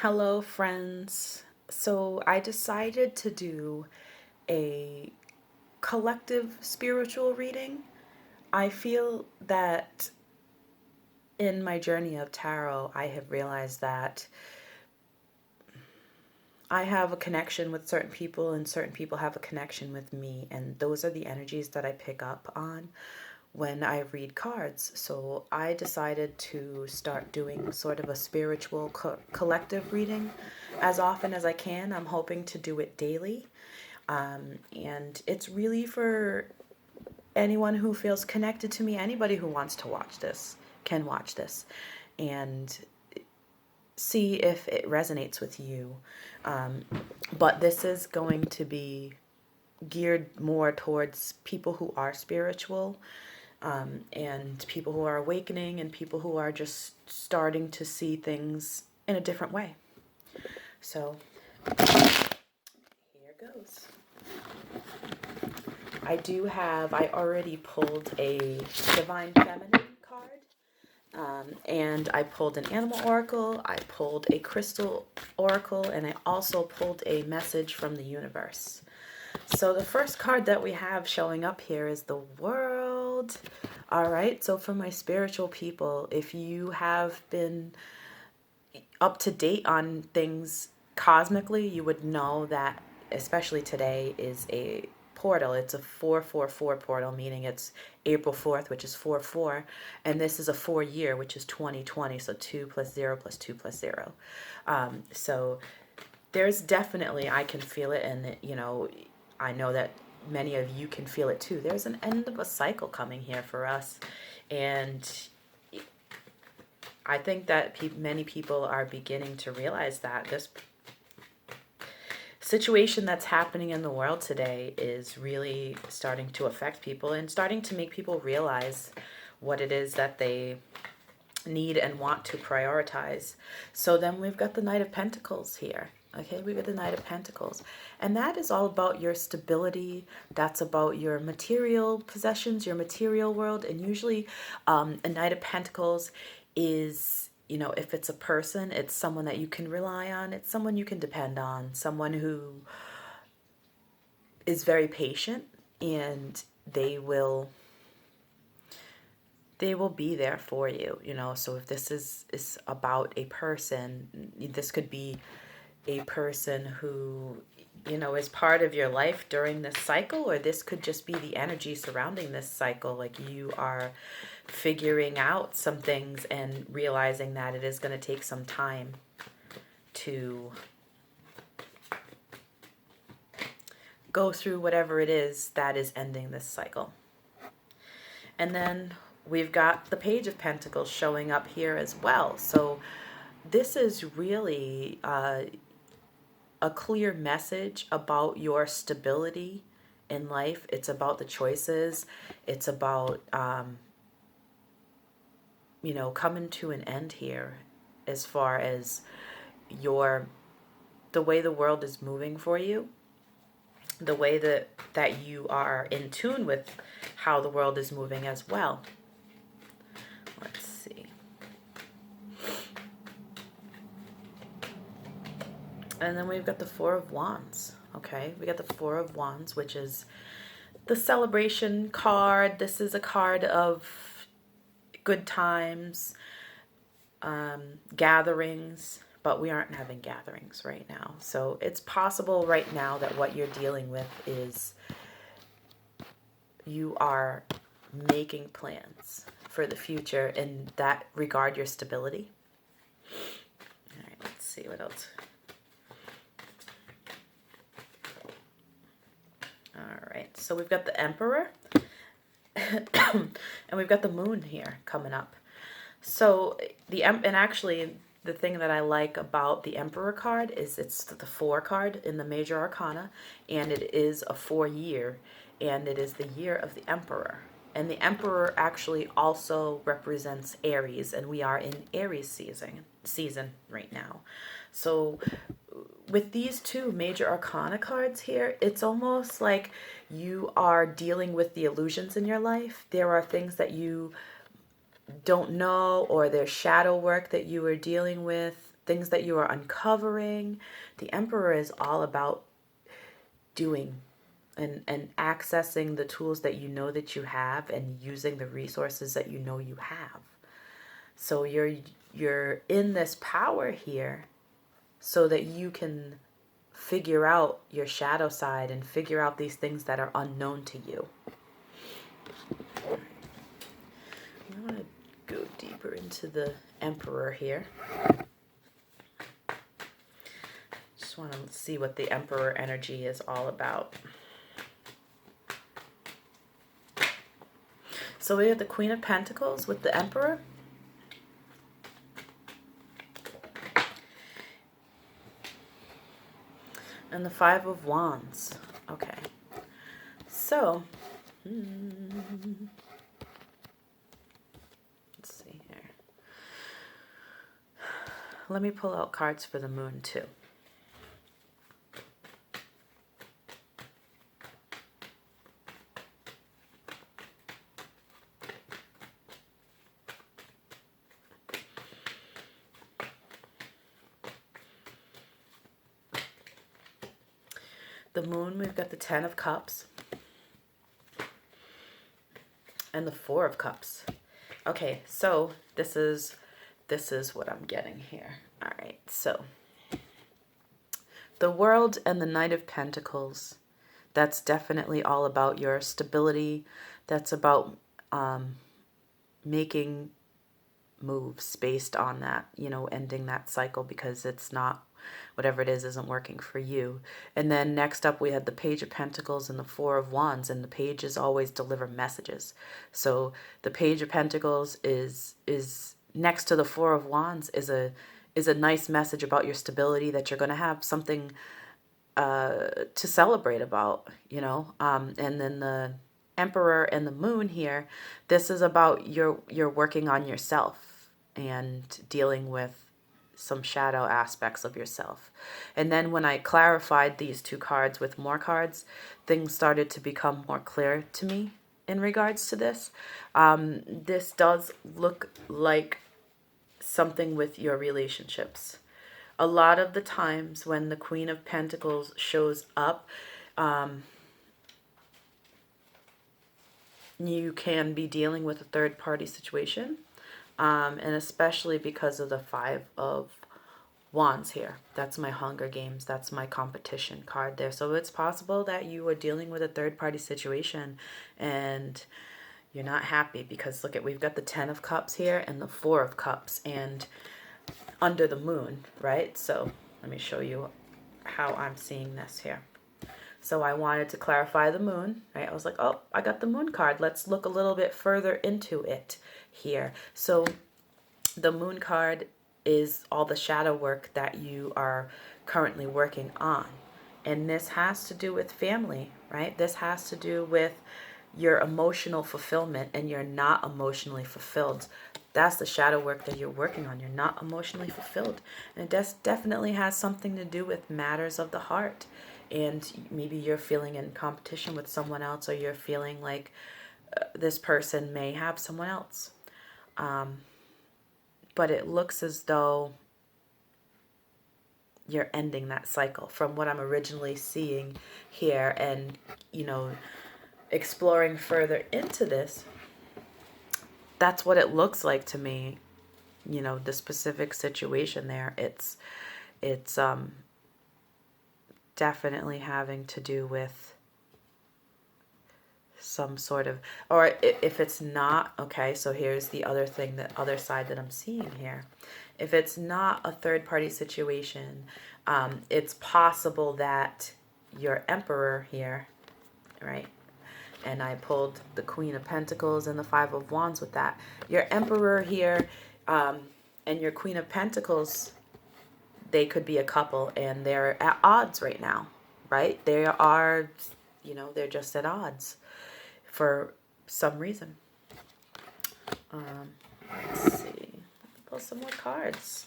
Hello, friends. So I decided to do a collective spiritual reading. I feel that in my journey of tarot, I have realized that I have a connection with certain people, and certain people have a connection with me, and those are the energies that I pick up on when I read cards. So I decided to start doing sort of a spiritual collective reading as often as I can. I'm hoping to do it daily. And it's really for anyone who feels connected to me. Anybody who wants to watch this can watch this and see if it resonates with you. Um, but this is going to be geared more towards people who are spiritual, and people who are awakening, and people who are just starting to see things in a different way. So here goes. I already pulled a Divine Feminine card, and I pulled an Animal Oracle, I pulled a Crystal Oracle, and I also pulled a message from the universe. So the first card that we have showing up here is the World. All right, so for my spiritual people, if you have been up to date on things cosmically, you would know that, especially today, is a portal. It's a 444 portal, meaning it's April 4th, which is 4/4, and this is a 4 year, which is 2020, so 2 plus 0 plus 2 plus 0. So there's definitely, I can feel it, and I know that many of you can feel it too. There's an end of a cycle coming here for us, and I think that many people are beginning to realize that this situation that's happening in the world today is really starting to affect people and starting to make people realize what it is that they need and want to prioritize. So then we've got the Knight of Pentacles here. Okay, we've got the Knight of Pentacles. And that is all about your stability. That's about your material possessions, your material world. And usually a Knight of Pentacles is, if it's a person, it's someone that you can rely on. It's someone you can depend on. Someone who is very patient, and they will be there for you. So if this is about a person, this could be a person who is part of your life during this cycle, or this could just be the energy surrounding this cycle, like you are figuring out some things and realizing that it is going to take some time to go through whatever it is that is ending this cycle. And then we've got the Page of Pentacles showing up here as well. So this is really a clear message about your stability in life. It's about the choices. It's about, coming to an end here as far as the way the world is moving for you, the way that you are in tune with how the world is moving as well. Let's see. And then we've got the Four of Wands. Okay, we got the Four of Wands, which is the celebration card. This is a card of good times, gatherings, but we aren't having gatherings right now. So it's possible right now that what you're dealing with is you are making plans for the future in that regard, your stability. All right, let's see what else. All right, so we've got the Emperor and we've got the Moon here coming up. So and actually the thing that I like about the Emperor card is it's the 4 card in the Major Arcana, and it is a 4 year, and it is the year of the Emperor. And the Emperor actually also represents Aries, and we are in Aries season right now. So with these 2 Major Arcana cards here, it's almost like you are dealing with the illusions in your life. There are things that you don't know, or there's shadow work that you are dealing with things that you are uncovering. The Emperor is all about doing and accessing the tools that you know that you have and using the resources that you know you have. So you're in this power here so that you can figure out your shadow side and figure out these things that are unknown to you. I'm going to go deeper into the Emperor here. Just want to see what the Emperor energy is all about. So we have the Queen of Pentacles with the Emperor. And the Five of Wands. Okay. So, let's see here. Let me pull out cards for the Moon too. The Moon, we've got the Ten of Cups and the Four of Cups. Okay, so this is what I'm getting here. All right, so the World and the Knight of Pentacles. That's definitely all about your stability. That's about making moves based on that, you know, ending that cycle because it's not, whatever it is isn't working for you. And then next up we had the Page of Pentacles and the Four of Wands, and the pages always deliver messages. So the Page of Pentacles is next to the Four of Wands is a nice message about your stability, that you're going to have something to celebrate about, you know. And then the Emperor and the Moon here, this is about you're working on yourself and dealing with some shadow aspects of yourself. And then when I clarified these two cards with more cards, things started to become more clear to me in regards to this. This does look like something with your relationships. A lot of the times when the Queen of Pentacles shows up, you can be dealing with a third-party situation, and especially because of the Five of Wands here. That's my Hunger Games. That's my competition card there. So it's possible that you are dealing with a third-party situation and you're not happy because, look at, we've got the Ten of Cups here and the Four of Cups and under the Moon, right? So let me show you how I'm seeing this here. So I wanted to clarify the Moon, right? I was like, oh, I got the Moon card. Let's look a little bit further into it here. So the Moon card is all the shadow work that you are currently working on. And this has to do with family, right? This has to do with your emotional fulfillment, and you're not emotionally fulfilled. That's the shadow work that you're working on. You're not emotionally fulfilled. And it definitely has something to do with matters of the heart. And maybe you're feeling in competition with someone else, or you're feeling like this person may have someone else. But it looks as though you're ending that cycle from what I'm originally seeing here. And, you know, exploring further into this, that's what it looks like to me. You know, the specific situation there, it's definitely having to do with some sort of, or if it's not, okay, so here's the other thing, the other side that I'm seeing here. If it's not a third-party situation, it's possible that your Emperor here, right, and I pulled the Queen of Pentacles and the Five of Wands with that. Your Emperor here and your Queen of Pentacles, they could be a couple and they're at odds right now, right? They are, you know, they're just at odds for some reason. Let's see. Pull some more cards.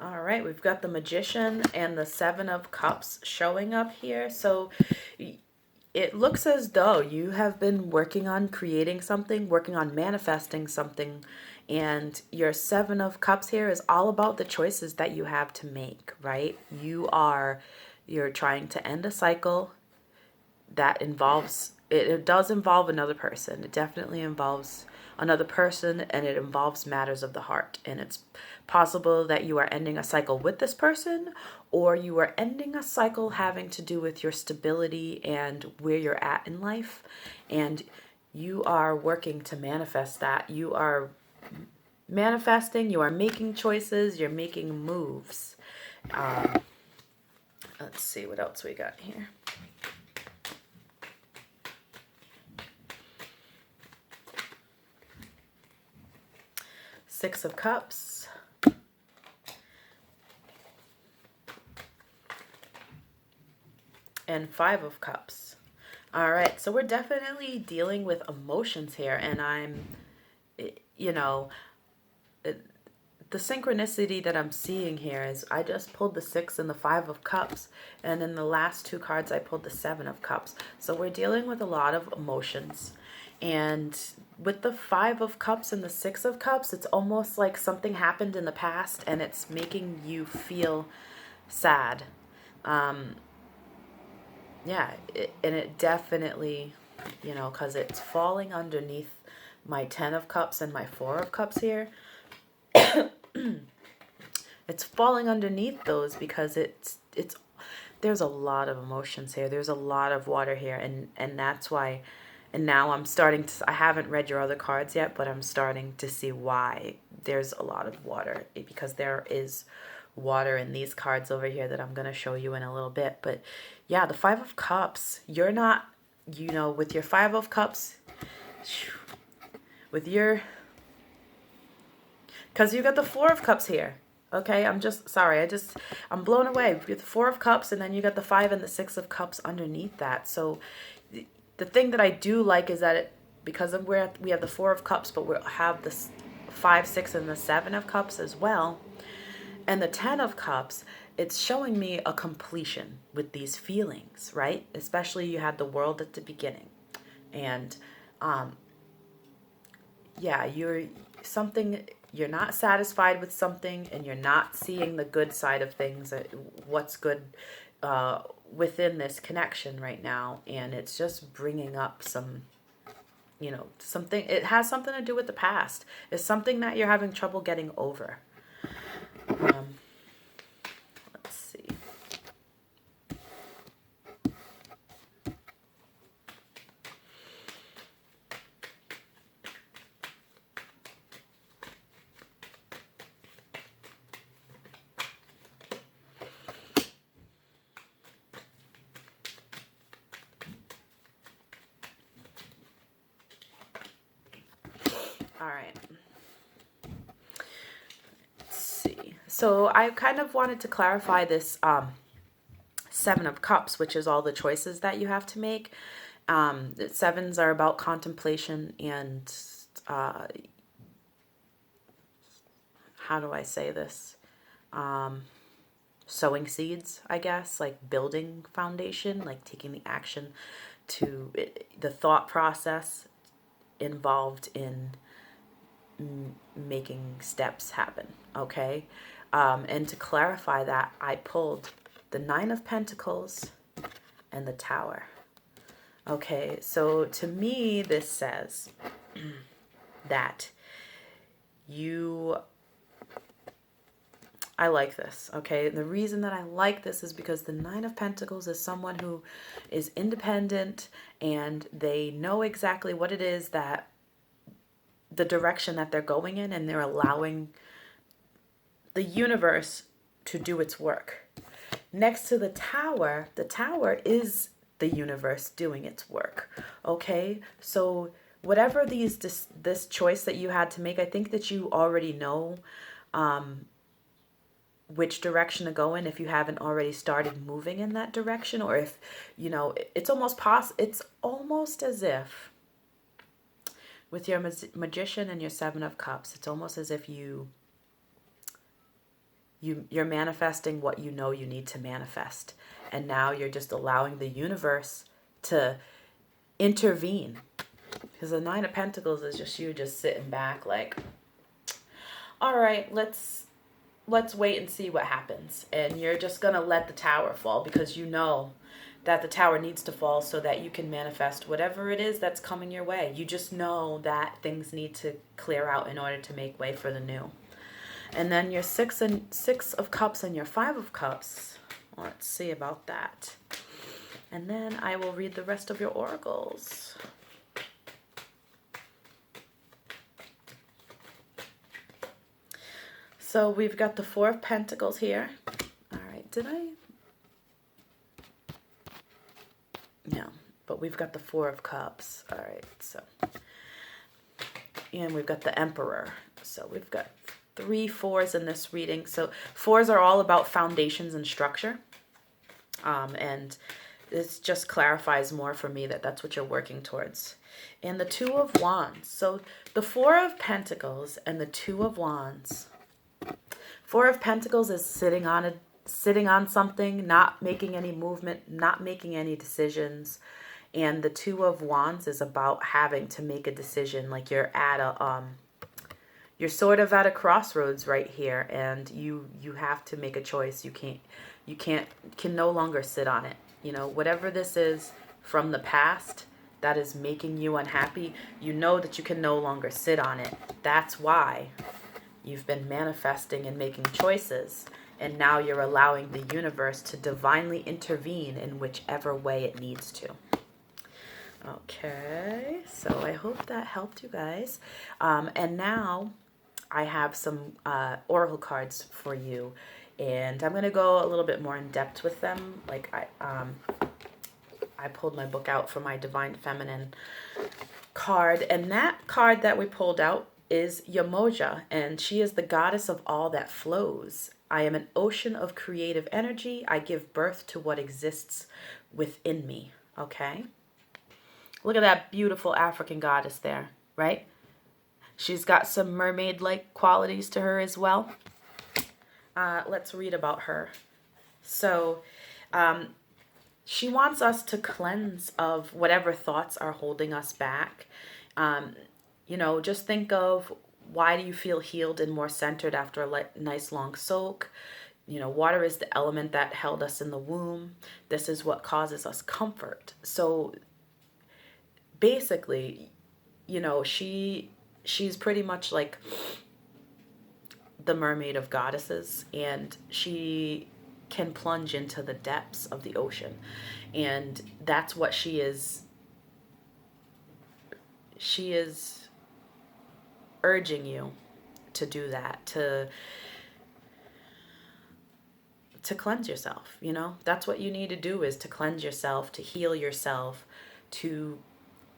All right, we've got the Magician and the Seven of Cups showing up here. So it looks as though you have been working on creating something, working on manifesting something, and your Seven of Cups here is all about the choices that you have to make, right? You're trying to end a cycle that involves, it does involve another person. It definitely involves another person, and it involves matters of the heart. And it's possible that you are ending a cycle with this person, or you are ending a cycle having to do with your stability and where you're at in life. And you are working to manifest that. You are manifesting, you are making choices, you're making moves. Let's see what else we got here. Six of Cups. And Five of Cups. All right, so we're definitely dealing with emotions here, and the synchronicity that I'm seeing here is I just pulled the Six and the Five of Cups, and in the last two cards I pulled the Seven of Cups. So we're dealing with a lot of emotions. And with the Five of Cups and the Six of Cups, it's almost like something happened in the past and it's making you feel sad. Yeah, and it definitely, because it's falling underneath my Ten of Cups and my Four of Cups here. It's falling underneath those because it's there's a lot of emotions here. There's a lot of water here, and that's why. And now I'm starting to, I haven't read your other cards yet, but I'm starting to see why there's a lot of water, because there is water in these cards over here that I'm going to show you in a little bit. But yeah, the Five of Cups, you're not, with your Five of Cups, with your, because you got the Four of Cups here. Okay, I'm just, sorry, I'm blown away. You got the Four of Cups, and then you got the Five and the Six of Cups underneath that. So the thing that I do like is that because of where we have the Four of Cups, but we have the Five, Six, and the Seven of Cups as well, and the Ten of Cups, it's showing me a completion with these feelings, right? Especially you had the World at the beginning, and yeah, you're not satisfied with something, and you're not seeing the good side of things, what's good within this connection right now, and it's just bringing up some, something. It has something to do with the past. It's something that you're having trouble getting over. Let's see. All right. Let's see. So I kind of wanted to clarify this Seven of Cups, which is all the choices that you have to make. The sevens are about contemplation and how do I say this? Sowing seeds, I guess, like building foundation, like taking the action to the thought process involved in making steps happen, okay? And to clarify that, I pulled the Nine of Pentacles and the Tower. Okay, so to me, this says that I like this, okay? The reason that I like this is because the Nine of Pentacles is someone who is independent, and they know exactly what it is that the direction that they're going in, and they're allowing the universe to do its work. Next to the Tower is the universe doing its work. Okay, so whatever this choice that you had to make, I think that you already know which direction to go in if you haven't already started moving in that direction, or if it's almost as if with your Magician and your Seven of Cups, it's almost as if you You're manifesting what you know you need to manifest. And now you're just allowing the universe to intervene. Because the Nine of Pentacles is just you just sitting back like, all right, let's wait and see what happens. And you're just going to let the tower fall because you know that the tower needs to fall so that you can manifest whatever it is that's coming your way. You just know that things need to clear out in order to make way for the new. And then your Six of Cups and your Five of Cups. Let's see about that. And then I will read the rest of your oracles. So we've got the Four of Pentacles here. All right, did I? No, but we've got the Four of Cups. All right, so. And we've got the Emperor. So we've got 3 fours in this reading. So fours are all about foundations and structure. And this just clarifies more for me that that's what you're working towards. And the Two of Wands. So the Four of Pentacles and the Two of Wands. Four of Pentacles is sitting on something, not making any movement, not making any decisions. And the Two of Wands is about having to make a decision. Like you're at a you're sort of at a crossroads right here, and you have to make a choice. You can no longer sit on it. You know, whatever this is from the past that is making you unhappy, you know that you can no longer sit on it. That's why you've been manifesting and making choices, and now you're allowing the universe to divinely intervene in whichever way it needs to. Okay, so I hope that helped you guys. And now I have some oracle cards for you, and I'm going to go a little bit more in depth with them. Like I pulled my book out for my Divine Feminine card, and that card that we pulled out is Yamoja, and she is the goddess of all that flows. I am an ocean of creative energy. I give birth to what exists within me. Okay? Look at that beautiful African goddess there, right? She's got some mermaid-like qualities to her as well. Let's read about her. So, she wants us to cleanse of whatever thoughts are holding us back. You know, just think of, why do you feel healed and more centered after a nice long soak? You know, water is the element that held us in the womb. This is what causes us comfort. So basically, you know, she's pretty much like the mermaid of goddesses, and she can plunge into the depths of the ocean. And that's what she is. She is urging you to do that, to cleanse yourself. You know, that's what you need to do, is to cleanse yourself, to heal yourself, to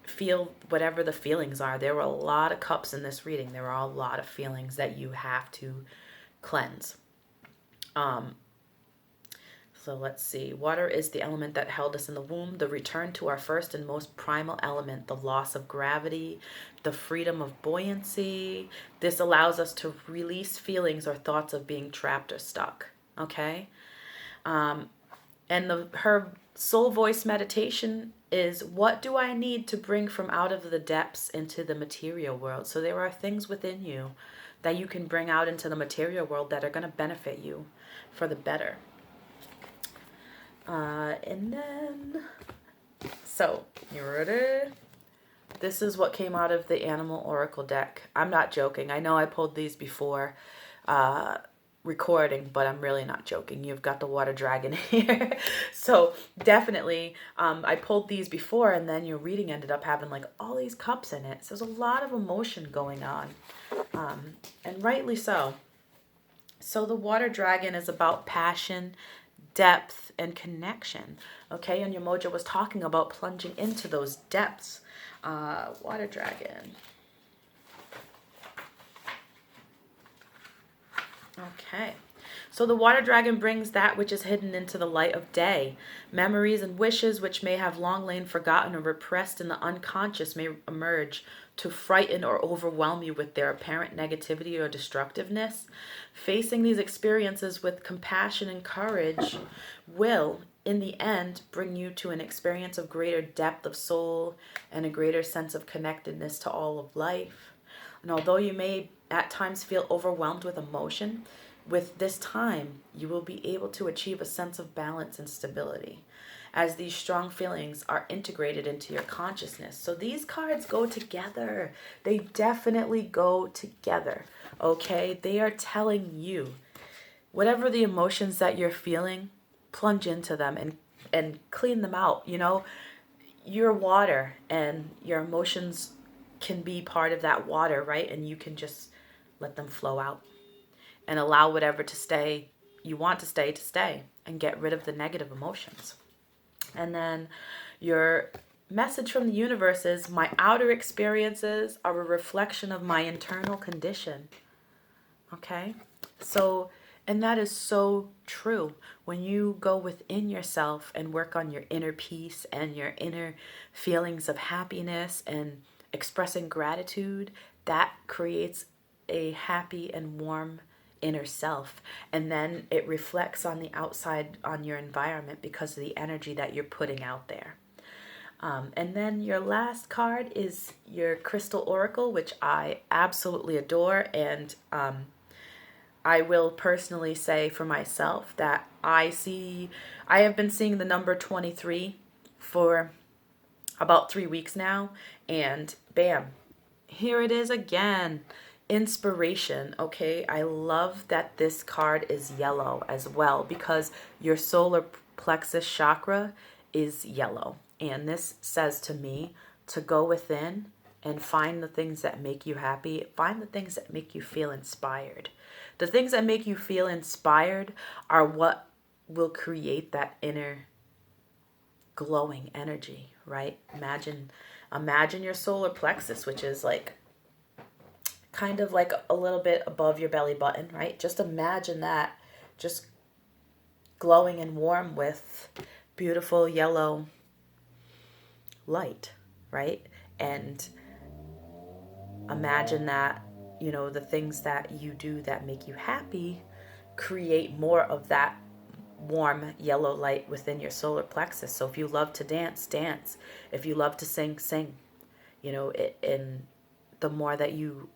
feel whatever the feelings are. There were a lot of cups in this reading. There are a lot of feelings that you have to cleanse. So let's see. Water is the element that held us in the womb, the return to our first and most primal element, the loss of gravity, the freedom of buoyancy. This allows us to release feelings or thoughts of being trapped or stuck. Okay? And her soul voice meditation is, what do I need to bring from out of the depths into the material world? So there are things within you that you can bring out into the material world that are going to benefit you for the better. And then, so, you ready? This is what came out of the Animal Oracle deck. I'm not joking. I know I pulled these before recording, but I'm really not joking. You've got the water dragon here. So definitely, I pulled these before, and then your reading ended up having like all these cups in it. So there's a lot of emotion going on, and rightly so. So the water dragon is about passion, depth, and connection. Okay, and Yamoja was talking about plunging into those depths. Water dragon. Okay, So the water dragon brings that which is hidden into the light of day. Memories and wishes which may have long lain forgotten or repressed in the unconscious may emerge to frighten or overwhelm you with their apparent negativity or destructiveness. Facing these experiences with compassion and courage will, in the end, bring you to an experience of greater depth of soul and a greater sense of connectedness to all of life. And although you may at times feel overwhelmed with emotion, with this time, you will be able to achieve a sense of balance and stability as these strong feelings are integrated into your consciousness. So these cards go together. They definitely go together, okay? They are telling you whatever the emotions that you're feeling, plunge into them and clean them out. You know, you're water and your emotions can be part of that water, right? And you can just let them flow out and allow whatever to stay you want to stay and get rid of the negative emotions. And then your message from the universe is, my outer experiences are a reflection of my internal condition. Okay? So, and that is so true. When you go within yourself and work on your inner peace and your inner feelings of happiness and expressing gratitude, that creates a happy and warm inner self. And then it reflects on the outside, on your environment, because of the energy that you're putting out there. And then your last card is your Crystal Oracle, which I absolutely adore. And I will personally say for myself that I have been seeing the number 23 for about 3 weeks now, and bam, here it is again. Inspiration. Okay, I love that this card is yellow as well, because your solar plexus chakra is yellow, and this says to me to go within and find the things that make you happy, find the things that make you feel inspired. The things that make you feel inspired are what will create that inner glowing energy, right? Imagine your solar plexus, which is like kind of like a little bit above your belly button, right? Just imagine that just glowing and warm with beautiful yellow light, right? And imagine that, you know, the things that you do that make you happy create more of that warm yellow light within your solar plexus. So if you love to dance, dance. If you love to sing, sing. You know, and the more that you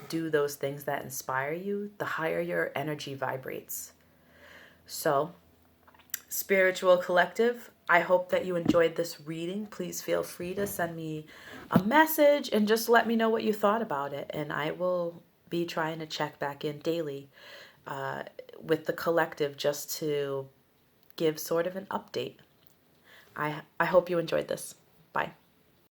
do those things that inspire you, the higher your energy vibrates. So, Spiritual Collective, I hope that you enjoyed this reading. Please feel free to send me a message and just let me know what you thought about it. And I will be trying to check back in daily with the collective just to give sort of an update. I hope you enjoyed this. Bye.